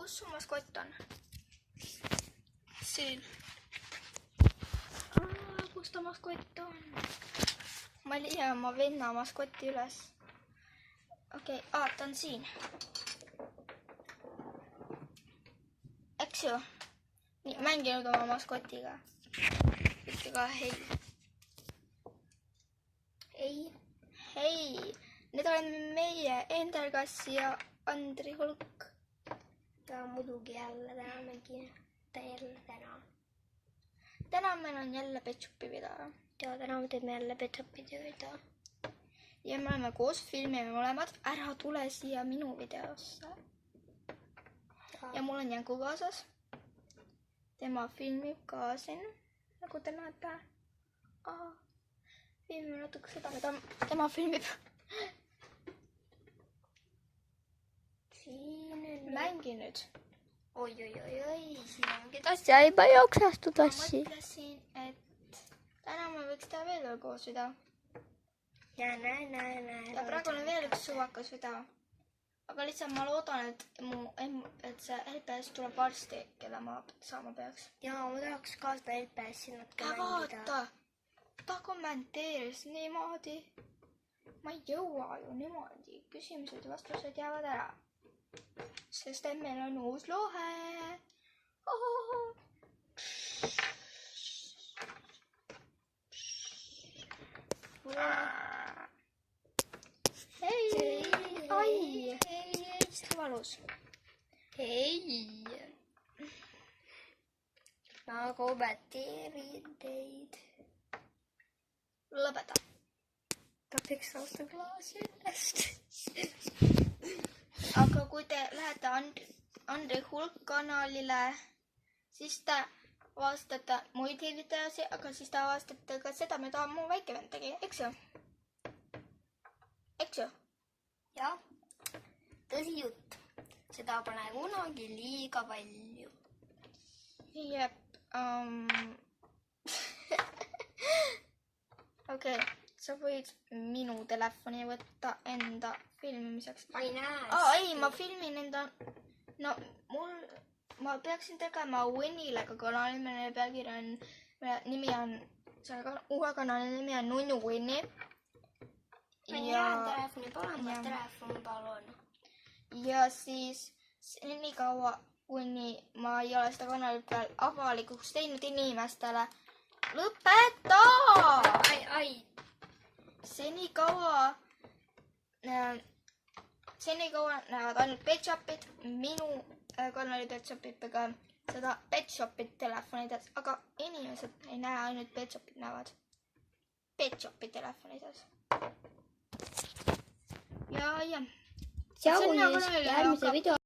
kus su maskott on? Siin. Kus ta maskott on? Ma leian oma venna maskotti üles. Okei, ta on siin. Eks ju? Nii, mänginud oma maskotiga. Ütle ka hei. Hei. Need oleme meie Endergas ja Andri Hulk. Ja muidugi jälle täna. Täna meil on jälle Petšupi video. Ja täna me teeme jälle Petšupi video. Ja me oleme koos filmime mõlemad. Ära tule siia minu videosse. Ja mul on Janku kaasas. Tema filmib ka siin, nagu te näete. Filmib natuke seda, mida tema filmib. Mängi nüüd. Oi, siin ongi tassi, aiba jooksastu tassi. Ma mõtlesin, et täna me võiks teha veel koos video. Ja näe. Ja praegu on veel üks suvakas video. Aga lihtsalt ma loodan, et see LPS tuleb varsti, keda ma saama peaks. Ja ma tahaks ka seda LPS-i natuke mängida. Vaata, ta kommenteeris niimoodi. Ma ei jõua ju niimoodi. Küsimused ja vastused jäävad ära. Sest et meil on uus lohe. Hei! Ai! See valus. Hei! Ma kommentiirin teid. Lõpeta. Ta peaks vastu klaasi ennast. Aga kui te lähete Andri Hulk kanalile, siis te avastate muid videosi, aga siis te avastate ka seda, mida mu väike vend tegi, eks ju? Eks ju? Jah, tõsi jutt. Seda pole kunagi liiga palju. Jep. Okei, sa võid minu telefoni võtta enda filmimiseks. Ma ei näe. Ei, ma filmin enda... No, ma peaksin tegema Winnilega kanali, mille pealkirja nimi on... Selle uue kanali nimi on Nunnu Winni. Ma ei näe telefoni palun. Ja siis senikaua, kuni ma ei ole seda kanalit veel avalikuks teinud inimestele. Lõpeta! Ai. Senikaua näevad ainult Petšopid, minu kanali Petšopid ega seda Petšopid telefonides, aga inimesed ei näe, ainult Petšopid näevad Petšopid telefonides. Ja. Järgmise video.